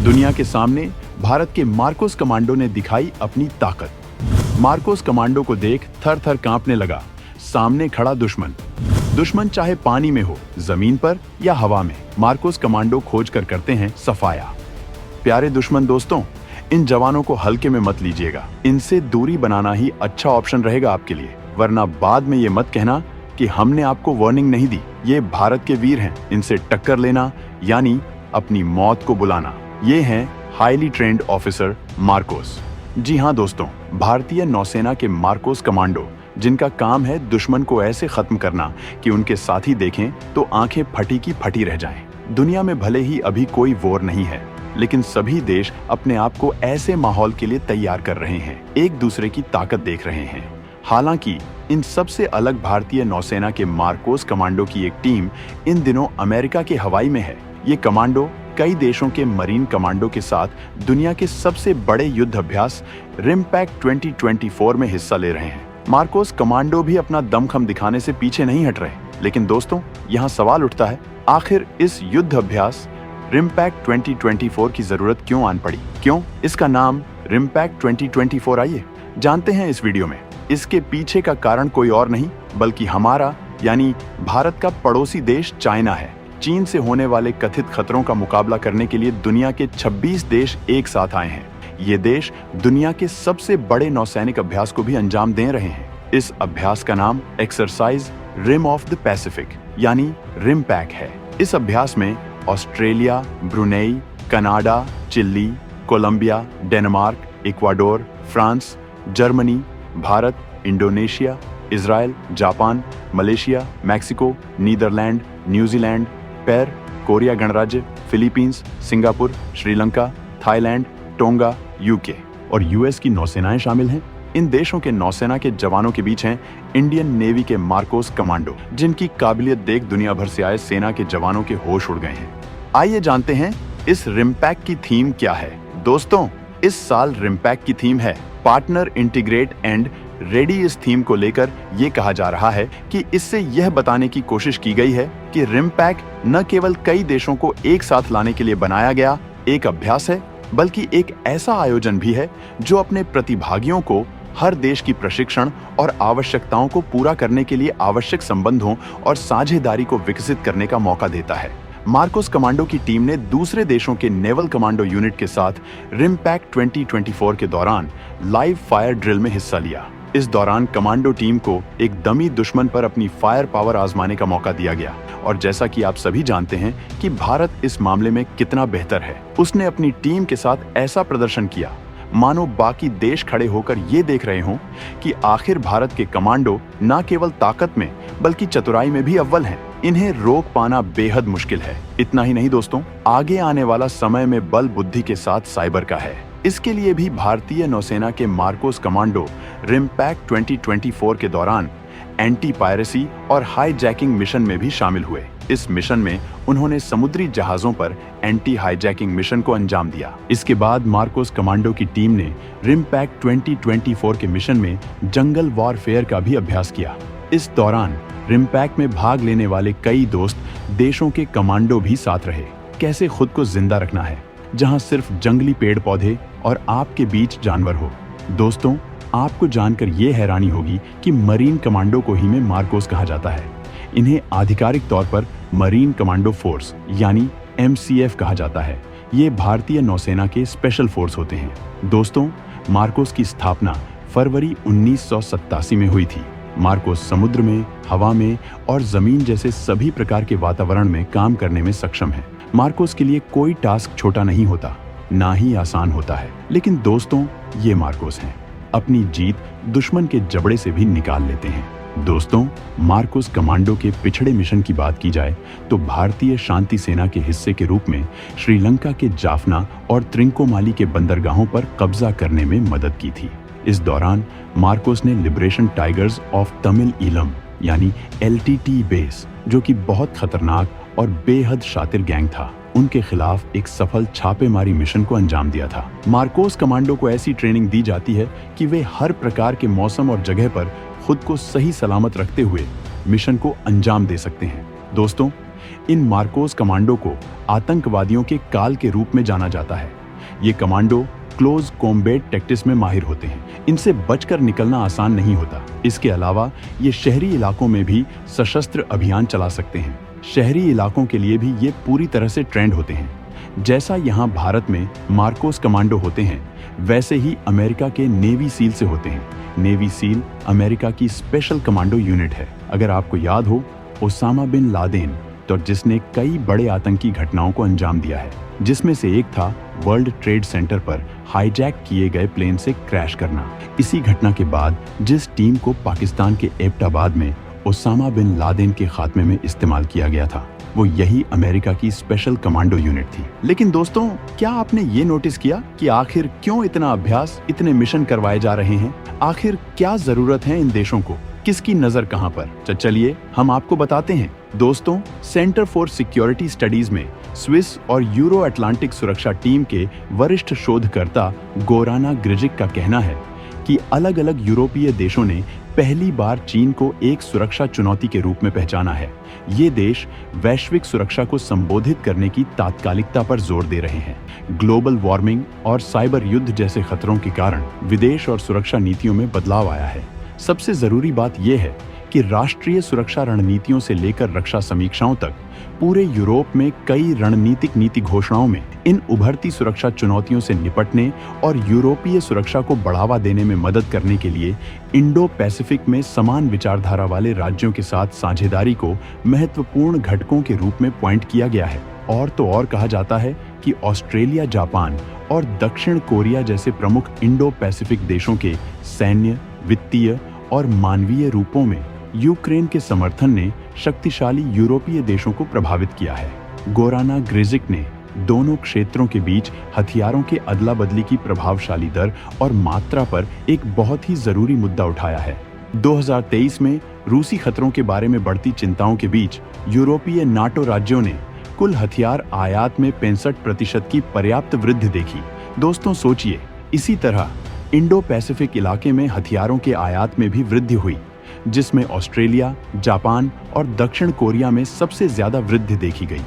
दुनिया के सामने भारत के मार्कोस कमांडो ने दिखाई अपनी ताकत। मार्कोस कमांडो को देख थर थर कांपने लगा सामने खड़ा दुश्मन चाहे पानी में हो, जमीन पर या हवा में, मार्कोस कमांडो खोज कर करते हैं सफाया। प्यारे दुश्मन दोस्तों, इन जवानों को हल्के में मत लीजिएगा। इनसे दूरी बनाना ही अच्छा ऑप्शन रहेगा आपके लिए, वरना बाद में ये मत कहना कि हमने आपको वार्निंग नहीं दी। ये भारत के वीर हैं, इनसे टक्कर लेना यानी अपनी मौत को बुलाना। ये हैं हाईली ट्रेंड ऑफिसर मार्कोस। जी हाँ दोस्तों, भारतीय नौसेना के मार्कोस कमांडो, जिनका काम है दुश्मन को ऐसे खत्म करना कि उनके साथी देखें तो आंखें फटी की फटी रह जाएं। दुनिया में भले ही अभी कोई वॉर नहीं है, लेकिन सभी देश अपने आप को ऐसे माहौल के लिए तैयार कर रहे हैं, एक दूसरे की ताकत देख रहे हैं। हालांकि इन सबसे अलग भारतीय नौसेना के मार्कोस कमांडो की एक टीम इन दिनों अमेरिका के हवाई में है। ये कमांडो कई देशों के मरीन कमांडो के साथ दुनिया के सबसे बड़े युद्ध अभ्यास रिमपैक्ट 2024 में हिस्सा ले रहे हैं। मार्कोस कमांडो भी अपना दमखम दिखाने से पीछे नहीं हट रहे। लेकिन दोस्तों, यहाँ सवाल उठता है, आखिर इस युद्ध अभ्यास रिमपैक्ट 2024 की जरूरत क्यों आन पड़ी? क्यों इसका नाम रिमपैक्ट 2024? आइए जानते हैं इस वीडियो में। इसके पीछे का कारण कोई और नहीं बल्कि हमारा यानी भारत का पड़ोसी देश चाइना है। चीन से होने वाले कथित खतरों का मुकाबला करने के लिए दुनिया के 26 देश एक साथ आए हैं। ये देश दुनिया के सबसे बड़े नौसैनिक अभ्यास को भी अंजाम दे रहे हैं। इस अभ्यास का नाम Exercise Rim of the Pacific यानी रिमपैक है। इस अभ्यास में Australia, Brunei, Canada, Chile, Colombia, Denmark, Ecuador, France, Germany, Bharat, Indonesia, Israel, Japan, Malaysia, Mexico, Netherlands, New Zealand, Peru, Korea गणराज्य, Philippines, Singapore, Sri Lanka, Thailand, Tonga, UK और यूएस की नौसेनाएं शामिल हैं। इन देशों के नौसेना के जवानों के बीच हैं इंडियन नेवी के मार्कोस कमांडो, जिनकी काबिलियत देख दुनिया भर से आए सेना के जवानों के होश उड़ गए हैं। आइए जानते हैं इस रिमपैक की थीम क्या है। दोस्तों, इस साल रिमपैक की थीम है पार्टनर, इंटीग्रेट एंड रेडी। इस थीम को लेकर यह कहा जा रहा है कि इससे यह बताने की कोशिश की गई है कि रिमपैक न केवल कई देशों को एक साथ लाने के लिए बनाया गया एक अभ्यास है, बल्कि एक ऐसा आयोजन भी है जो अपने प्रतिभागियों को हर देश की प्रशिक्षण और आवश्यकताओं को पूरा करने के लिए आवश्यक संबंधों और साझेदारी को विकसित करने का मौका देता है। मार्कोस कमांडो की टीम ने दूसरे देशों के नेवल कमांडो यूनिट के साथ रिमपैक्ट 2024 के दौरान लाइव फायर ड्रिल में हिस्सा लिया। इस दौरान कमांडो टीम को एक दमी दुश्मन पर अपनी फायर पावर आजमाने का मौका दिया गया और जैसा कि आप सभी जानते हैं कि भारत इस मामले में कितना बेहतर है, उसने अपनी टीम के साथ ऐसा प्रदर्शन किया मानो बाकी देश खड़े होकर ये देख रहे हों कि आखिर भारत के कमांडो न केवल ताकत में बल्कि चतुराई में भी अव्वल हैं। इन्हें रोक पाना बेहद मुश्किल है। इतना ही नहीं दोस्तों, आगे आने वाला समय में बल बुद्धि के साथ साइबर का है। इसके लिए भी भारतीय नौसेना के मार्कोस कमांडो रिमपैक्ट 2024 के दौरान एंटी पायरेसी और हाईजैकिंग मिशन में भी शामिल हुए। इस मिशन में उन्होंने समुद्री जहाजों पर एंटी हाईजैकिंग मिशन को अंजाम दिया। इसके बाद मार्कोस कमांडो की टीम ने रिमपैक्ट 2024 के मिशन में जंगल वॉरफेयर का भी अभ्यास किया। इस दौरान रिमपैक्ट में भाग लेने वाले कई दोस्त देशों के कमांडो भी साथ रहे। कैसे खुद को जिंदा रखना है जहां सिर्फ जंगली पेड़ पौधे और आपके बीच जानवर हो। दोस्तों, आपको जानकर ये हैरानी होगी कि मरीन कमांडो को ही में मार्कोस कहा जाता है। इन्हें आधिकारिक तौर पर मरीन कमांडो फोर्स यानी MCF कहा जाता है। ये भारतीय नौसेना के स्पेशल फोर्स होते हैं। दोस्तों, मार्कोस की स्थापना फरवरी 1987 में हुई थी। मार्कोस समुद्र में, हवा में और जमीन जैसे सभी प्रकार के वातावरण में काम करने में सक्षम है। मार्कोस के लिए कोई टास्क छोटा नहीं होता, ना ही आसान होता है। लेकिन दोस्तों, ये मार्कोस हैं, अपनी जीत दुश्मन के जबड़े से भी निकाल लेते हैं। दोस्तों, मार्कोस कमांडो के पिछड़े मिशन की बात की जाए तो भारतीय शांति सेना के हिस्से के रूप में श्रीलंका के जाफना और त्रिंकोमाली के बंदरगाहों पर कब्जा करने में मदद की थी। इस दौरान मार्कोस ने liberation tigers of Tamil Eelam यानी LTT बेस, जो कि बहुत खतरनाक और बेहद शातिर गैंग था, उनके खिलाफ एक सफल छापेमारी मिशन को अंजाम दिया था। मार्कोस कमांडो को ऐसी ट्रेनिंग दी जाती है कि वे हर प्रकार के मौसम और जगह पर खुद को सही सलामत रखते हुए मिशन को अंजाम दे सकते हैं। दोस्तों, इन मार्कोस कमांडो को आतंकवादियों के काल के रूप में जाना जाता है। ये कमांडो क्लोज कॉम्बैट टैक्टिक्स में माहिर होते हैं। इनसे बचकर निकलना आसान नहीं होता। इसके अलावा ये शहरी इलाकों में भी सशस्त्र अभियान चला सकते हैं। शहरी इलाकों के लिए भी ये पूरी तरह से ट्रेंड होते हैं। जैसा यहाँ भारत में मार्कोस कमांडो होते हैं, वैसे ही अमेरिका के नेवी सील से होते हैं। नेवी सील अमेरिका की स्पेशल कमांडो यूनिट है। अगर आपको याद हो, ओसामा बिन लादेन तो जिसने कई बड़े आतंकी घटनाओं को अंजाम दिया है, जिसमें से एक था वर्ल्ड ट्रेड सेंटर पर हाईजैक किए गए प्लेन से क्रैश करना। इसी घटना के बाद जिस टीम को पाकिस्तान के एबटाबाद में ओसामा बिन लादेन के खात्मे में इस्तेमाल किया गया था, वो यही अमेरिका की स्पेशल कमांडो यूनिट थी। लेकिन दोस्तों, क्या आपने ये नोटिस किया कि आखिर क्यों इतना अभ्यास, इतने मिशन करवाए जा रहे हैं? आखिर क्या जरूरत है इन देशों को? किसकी नजर कहां पर? चलिए हम आपको बताते हैं। दोस्तों, सेंटर फॉर सिक्योरिटी स्टडीज में स्विस और यूरो अटलांटिक सुरक्षा टीम के वरिष्ठ शोधकर्ता गोराना ग्रिजिक का कहना है कि अलग अलग यूरोपीय देशों ने पहली बार चीन को एक सुरक्षा चुनौती के रूप में पहचाना है। ये देश वैश्विक सुरक्षा को संबोधित करने की तात्कालिकता पर जोर दे रहे हैं। ग्लोबल वार्मिंग और साइबर युद्ध जैसे खतरों के कारण विदेश और सुरक्षा नीतियों में बदलाव आया है। सबसे जरूरी बात यह है कि राष्ट्रीय सुरक्षा रणनीतियों से लेकर रक्षा समीक्षाओं तक पूरे यूरोप में कई रणनीतिक नीति घोषणाओं में इन उभरती सुरक्षा चुनौतियों से निपटने और यूरोपीय सुरक्षा को बढ़ावा देने में मदद करने के लिए इंडो पैसिफिक में समान विचारधारा वाले राज्यों के साथ साझेदारी को महत्वपूर्ण घटकों के रूप में पॉइंट किया गया है। और तो और कहा जाता है कि ऑस्ट्रेलिया, जापान और दक्षिण कोरिया जैसे प्रमुख इंडो पैसिफिक देशों के सैन्य, वित्तीय और मानवीय रूपों में यूक्रेन के समर्थन ने शक्तिशाली यूरोपीय देशों को प्रभावित किया है। गोराना ग्रिजिक ने दोनों क्षेत्रों के बीच हथियारों के अदला बदली की प्रभावशाली दर और मात्रा पर एक बहुत ही जरूरी मुद्दा उठाया है। 2023 में रूसी खतरों के बारे में बढ़ती चिंताओं के बीच यूरोपीय नाटो राज्यों ने कुल हथियार आयात में 65% की पर्याप्त वृद्धि देखी। दोस्तों सोचिए, इसी तरह इंडो पैसिफिक इलाके में हथियारों के आयात में भी वृद्धि हुई, जिसमें ऑस्ट्रेलिया, जापान और दक्षिण कोरिया में सबसे ज्यादा वृद्धि देखी गई।